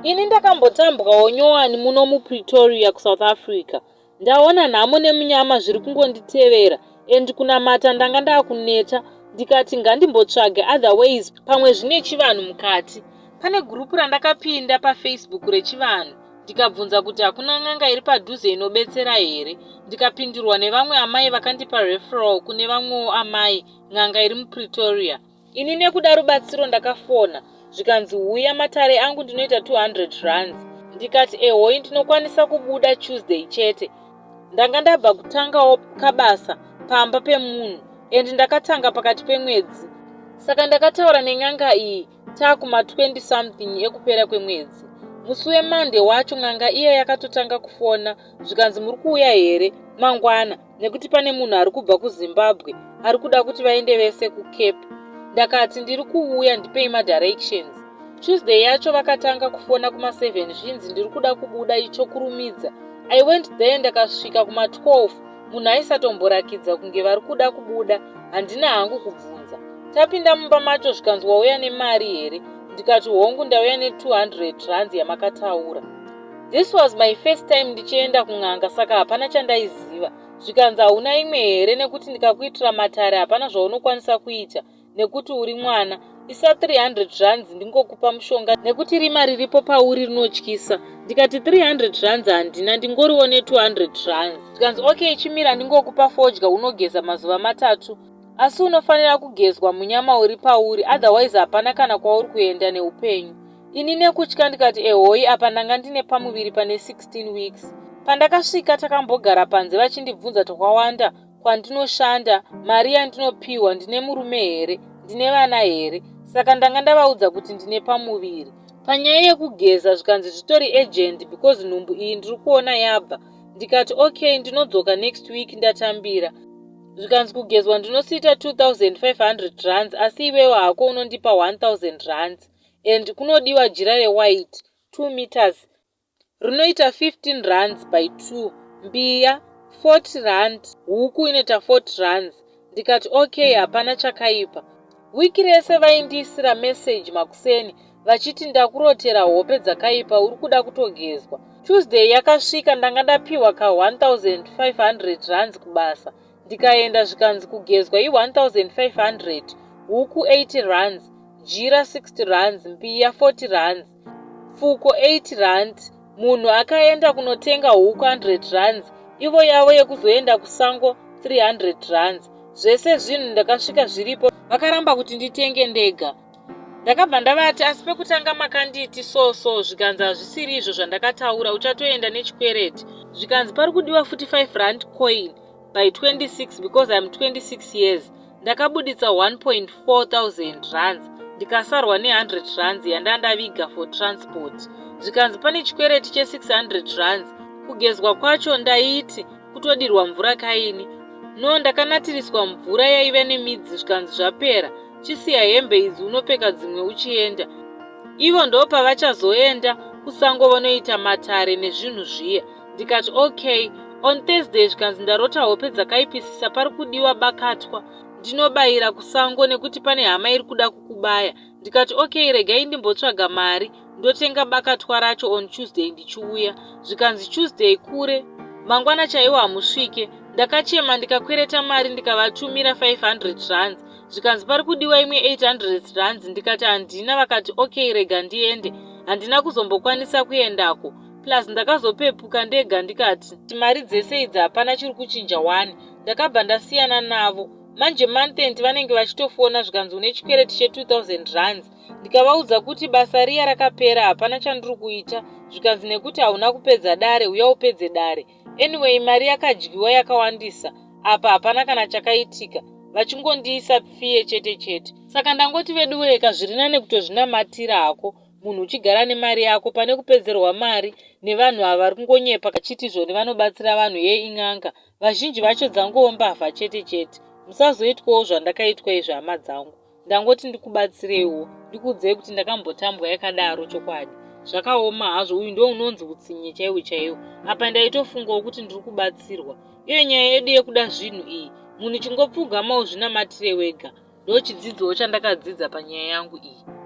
Ini ndakambotambwawo nyowani muno muPretoria kuSouth Africa. Ndaona nhamo nemunyama zviri kungonditevera and kunamata ndanga ndakuneta ndikati ngandimbotsvaga otherwise pamwe zvine chivanhu mukati. Pane gurupu randakapinda paFacebook rechivanhu ndikabvunza kuti hakuna n'anga iri padhuze inobetsera here. Ndikapindirwa nevamwe amai vakandipa referral kune vamwewo amai n'anga iri muPretoria. Ini nekuda rubatsiro ndakafona zvikanzi uya matare angu ndinoita 200 rands. Ndikati ehoi ndinokwanisa kubuda Tuesday chete. Ndanga ndabva kutangawo kabasa pamba pemunhu and ndakatanga pakati pemwedzi. Saka ndakataura nenyanga iyi taakuma 20 something ekupera kwemwedzi. Musi weMonday wacho n'anga iye yakatotanga kufona zvikanzi muri kuuya here mangwana nekuti pane munhu ari kubva kuZimbabwe ari kuda kuti vaende vese kuCape. Ndakati ndiri kuuya ndipei madirections. Tuesday yacho vakatanga kufona kuma7 zvinzi ndiri kuda kubuda ichokurumidza. I went there ndakasvika kuma12 munhu aisatomborakidza kunge vari kuda kubuda. Handina hangu kubvunza. Tapinda mumba macho zvikanzi wauya nemari here. Ndikati hongu ndauya ne200 rands yamakataura. This was my first time ndichienda kun'anga saka hapana chandaiziva. Zvikanzi hauna imwe here nekuti ndikakuitira matare hapana zvaunokwanisa kuita nekuti uri mwana. Isa 300 rands ndingokupa mushonga nekuti rima riripo pauri rinotyisa. Ndikati 300 rands handina ndingoriwo ne200 rands. Zvikanzi okay chimira ndingokupa fodya unogeza mazuva 3. Asi unofanira kugezwa munyama uri pauri otherwise hapana kana kwauri kuenda neupenyu. Ini nekutya ndikati ehoi apa ndanga ndine pamuviri pane 16 weeks. Pandakasvika takambogara panze vachindibvunza twakawanda kwandinoshanda, mari yandinopiwa, ndine murume here, ndine vana here. Saka ndanga ndavaudza kuti ndine pamuviri. Panyaya yekugeza zvikanzi zvitori agent because nhumbu iyi ndiri kuona yabva. Ndikati okay ndinodzoka next week ndatambira. Zvikanzi kugezwa ndinosiita 2500 rands asi iwewe hako unondipa 1000 rands and kunodiwa jira rewhite 2 meters rinoita 15 rands by 2, mbiya 40 rand, huku inoita 40 rands. Ndikati okay hapana chakaipa. Wiki rese vaindisira message makuseni vachiti ndakurotera hope dzakaipa uri kuda kutogezwa. Tuesday yakasvika ndanga ndapiwa ka 1500 rands kubasa. Ndikaenda zvikanzi kugezwa i1500, huku 80 rands, jira 60 rands, mbiya 40 rands, fuko 8 rand. Munhu akaenda kunotenga huku 100 rands, ivo yavo yekuzoenda kusango 300 rands. Zvese zvinhu ndakasvika zviripo, vakaramba kuti nditenge ndega. Ndakabva ndavati asi pekutanga makanditi so zvikanzi hazvisiri izvo zvandakataura uchatoenda nechikwereti. Zvikanzi pari kudiwa futi 5 rand coin by 26 because I'm 26 years. Ndakabuditsa 1,400 rands. Ndikasarwa ne100 rands yandandaviga for transport. Zvikanzi pane chikwereti che600 rands. Kugezwa kwacho ndaiti kutodirwa mvura kaini. No ndakanatiriswa mvura yaive nemidzi zvikanzi zvapera. Chisiya hembe idzi unopfeka dzimwe uchienda. Ivo ndo pavachazoenda kusango vanoita matare nezvinhu zviya. Ndikati okay. On Thursday zvikanzi ndarota hope dzakaipisisa pari kudiwa bakatwa. Ndinobayira kusango nekuti pane hama iri kuda kukubaya. Ndikati okay regai ndimbotsvaga mari ndotenga bakatwa racho on Tuesday ndichiuya. Zvikanzi Tuesday kure mangwana chaiwo hamusvike. Ndakachema ndikakwereta mari ndikavatumira 500 rands. Zvikanzi pari kudiwa imwe 800 rands. Ndikati handina. Vakati okay rega ndiende. Handina kuzombokwanisa kuendako. Plus ndakazopepuka ndega ndikati mari dzese idzi hapana chiri kuchinja 1. Ndakabva ndasiyana navo. Manje month vanenge vachitofona zvikanzi une chikwereti che2000 rands. Ndikavaudza kuti basa riya rakapera hapana chandiri kuita. Zvikanzi nekuti hauna kupedza dare uya upedze dare. Anyway mari yakadyiwa yakawandisa. Apa hapana kana chakaitika. Vachingondiisa fiye chete. Saka ndangoti vedu weka zvirinane kutozvinamatira hako. Munhu uchigara nemari yako pane kupedzerwa mari nevanhu ava vari kungonyepa kachiti zvone vanobatsira vanhu ing'anga. Vazhinji vacho dzangowo mbavha chete. Musazoitwawo zvandakaitwa izvo hama dzangu. Ndangoti ndikubatsireiwo, ndikuudzei kuti ndakambotambwa yakadaro chokwadi. Zvakaoma hazvo, uyu ndo unonzi utsinye chaiwo. Apa ndaitofungawo kuti ndiri kubatsirwa. Iyo nyaya yedu yekuda zvinhu iyi, munhu chingopfugamawo zvinamatire wega. Ndo chidzidzo chandakadzidza panyaya yangu iyi.